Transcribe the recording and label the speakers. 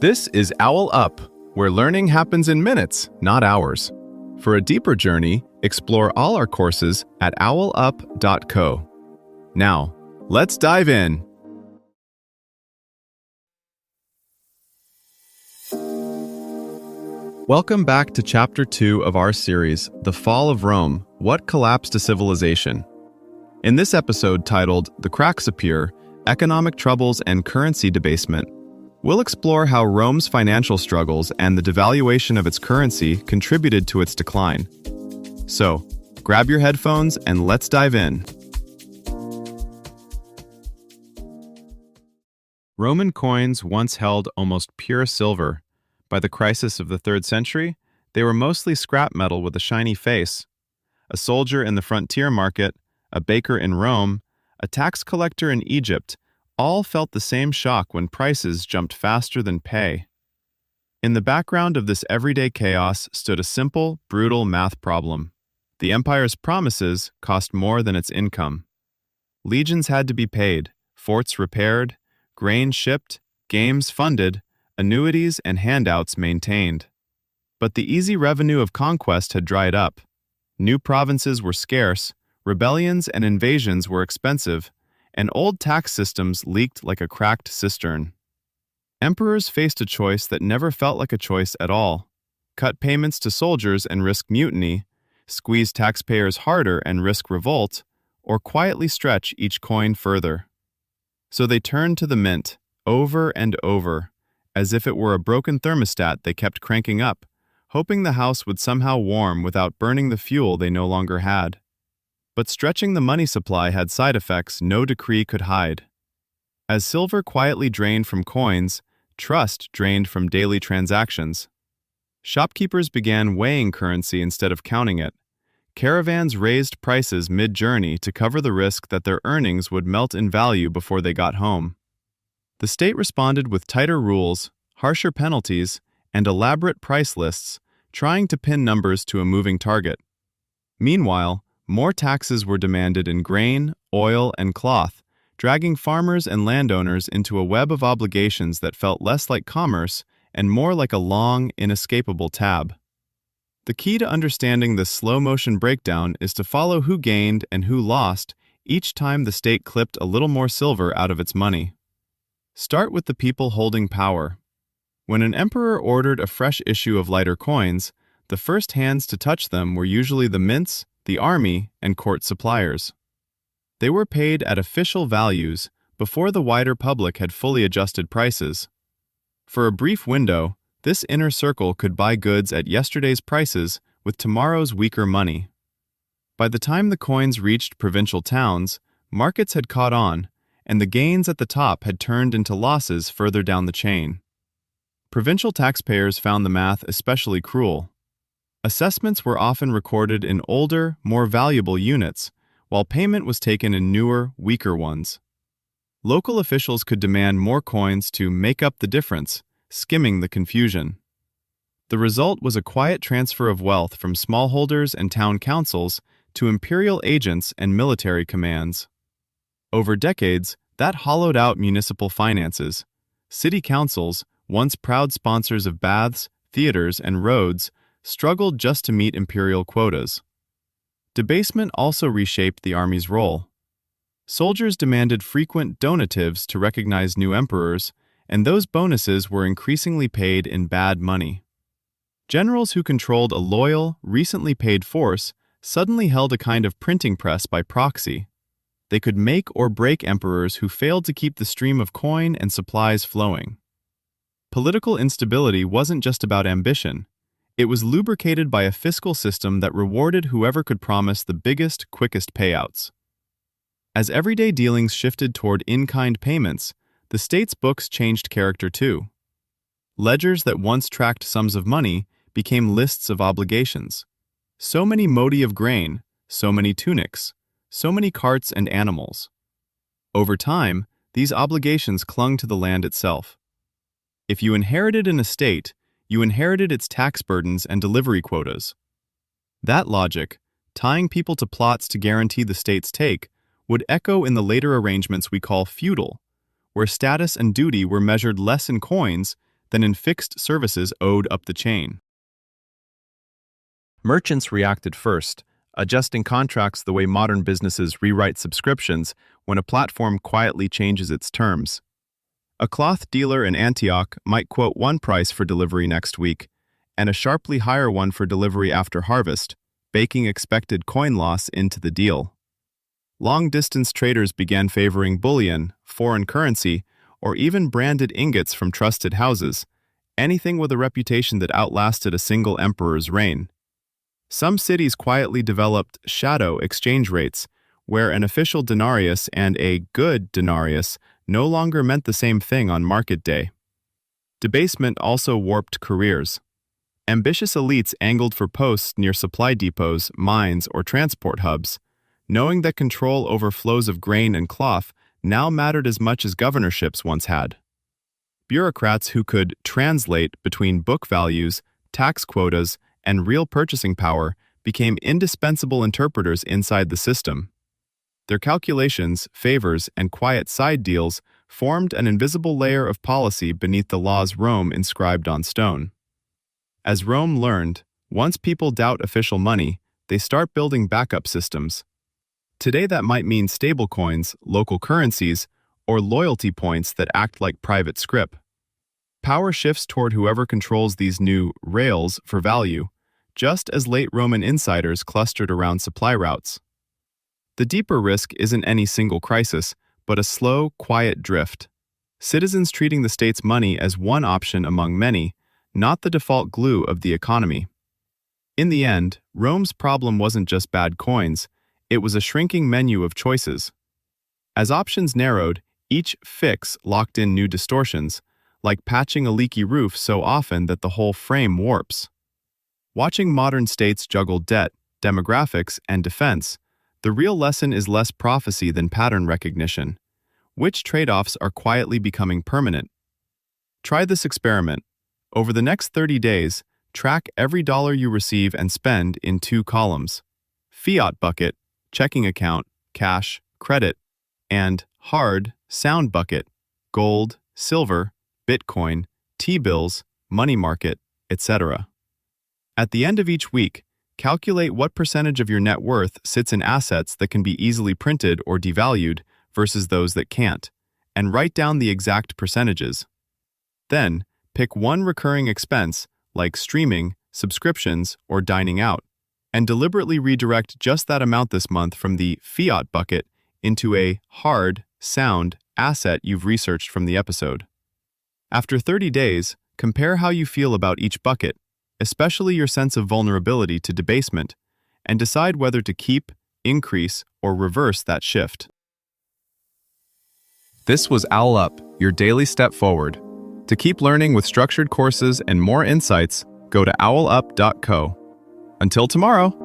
Speaker 1: This is OwlUp, where learning happens in minutes, not hours. For a deeper journey, explore all our courses at owlup.co. Now, let's dive in. Welcome back to Chapter 2 of our series, The Fall of Rome, What Collapsed a Civilization? In this episode titled The Cracks Appear, Economic Troubles and Currency Debasement, we'll explore how Rome's financial struggles and the devaluation of its currency contributed to its decline. So, grab your headphones and let's dive in. Roman coins once held almost pure silver. By the crisis of the 3rd century, they were mostly scrap metal with a shiny face. A soldier in the frontier market, a baker in Rome, a tax collector in Egypt, all felt the same shock when prices jumped faster than pay. In the background of this everyday chaos stood a simple, brutal math problem. The empire's promises cost more than its income. Legions had to be paid, forts repaired, grain shipped, games funded, annuities and handouts maintained. But the easy revenue of conquest had dried up. New provinces were scarce, rebellions and invasions were expensive, and old tax systems leaked like a cracked cistern. Emperors faced a choice that never felt like a choice at all: cut payments to soldiers and risk mutiny, squeeze taxpayers harder and risk revolt, or quietly stretch each coin further. So they turned to the mint, over and over, as if it were a broken thermostat they kept cranking up, hoping the house would somehow warm without burning the fuel they no longer had. But stretching the money supply had side effects no decree could hide. As silver quietly drained from coins, trust drained from daily transactions. Shopkeepers began weighing currency instead of counting it. Caravans raised prices mid-journey to cover the risk that their earnings would melt in value before they got home. The state responded with tighter rules, harsher penalties, and elaborate price lists, trying to pin numbers to a moving target. Meanwhile, more taxes were demanded in grain, oil, and cloth, dragging farmers and landowners into a web of obligations that felt less like commerce and more like a long, inescapable tab. The key to understanding this slow-motion breakdown is to follow who gained and who lost each time the state clipped a little more silver out of its money. Start with the people holding power. When an emperor ordered a fresh issue of lighter coins, the first hands to touch them were usually the mints, the army, and court suppliers. They were paid at official values before the wider public had fully adjusted prices. For a brief window, this inner circle could buy goods at yesterday's prices with tomorrow's weaker money. By the time the coins reached provincial towns, markets had caught on, and the gains at the top had turned into losses further down the chain. Provincial taxpayers found the math especially cruel. Assessments were often recorded in older, more valuable units, while payment was taken in newer, weaker ones. Local officials could demand more coins to make up the difference, skimming the confusion. The result was a quiet transfer of wealth from smallholders and town councils to imperial agents and military commands. Over decades, that hollowed out municipal finances. City councils, once proud sponsors of baths, theaters, and roads, struggled just to meet imperial quotas. Debasement also reshaped the army's role. Soldiers demanded frequent donatives to recognize new emperors, and those bonuses were increasingly paid in bad money. Generals who controlled a loyal, recently paid force suddenly held a kind of printing press by proxy. They could make or break emperors who failed to keep the stream of coin and supplies flowing. Political instability wasn't just about ambition. It was lubricated by a fiscal system that rewarded whoever could promise the biggest, quickest payouts. As everyday dealings shifted toward in-kind payments, the state's books changed character too. Ledgers that once tracked sums of money became lists of obligations. So many modi of grain, so many tunics, so many carts and animals. Over time, these obligations clung to the land itself. If you inherited an estate, you inherited its tax burdens and delivery quotas. That logic, tying people to plots to guarantee the state's take, would echo in the later arrangements we call feudal, where status and duty were measured less in coins than in fixed services owed up the chain. Merchants reacted first, adjusting contracts the way modern businesses rewrite subscriptions when a platform quietly changes its terms. A cloth dealer in Antioch might quote one price for delivery next week, and a sharply higher one for delivery after harvest, baking expected coin loss into the deal. Long-distance traders began favoring bullion, foreign currency, or even branded ingots from trusted houses, anything with a reputation that outlasted a single emperor's reign. Some cities quietly developed shadow exchange rates, where an official denarius and a good denarius no longer meant the same thing on market day. Debasement also warped careers. Ambitious elites angled for posts near supply depots, mines, or transport hubs, knowing that control over flows of grain and cloth now mattered as much as governorships once had. Bureaucrats who could translate between book values, tax quotas, and real purchasing power became indispensable interpreters inside the system. Their calculations, favors, and quiet side deals formed an invisible layer of policy beneath the laws Rome inscribed on stone. As Rome learned, once people doubt official money, they start building backup systems. Today that might mean stablecoins, local currencies, or loyalty points that act like private scrip. Power shifts toward whoever controls these new rails for value, just as late Roman insiders clustered around supply routes. The deeper risk isn't any single crisis, but a slow, quiet drift. Citizens treating the state's money as one option among many, not the default glue of the economy. In the end, Rome's problem wasn't just bad coins, it was a shrinking menu of choices. As options narrowed, each fix locked in new distortions, like patching a leaky roof so often that the whole frame warps. Watching modern states juggle debt, demographics, and defense, the real lesson is less prophecy than pattern recognition. Which trade-offs are quietly becoming permanent? Try this experiment. Over the next 30 days, track every dollar you receive and spend in 2 columns: fiat bucket, checking account, cash, credit, and hard, sound bucket, gold, silver, Bitcoin, T-bills, money market, etc. At the end of each week, calculate what percentage of your net worth sits in assets that can be easily printed or devalued versus those that can't, and write down the exact percentages. Then, pick one recurring expense, like streaming, subscriptions, or dining out, and deliberately redirect just that amount this month from the fiat bucket into a hard, sound asset you've researched from the episode. After 30 days, compare how you feel about each bucket, especially your sense of vulnerability to debasement, and decide whether to keep, increase, or reverse that shift. This was OwlUp, your daily step forward. To keep learning with structured courses and more insights, go to owlup.co. Until tomorrow!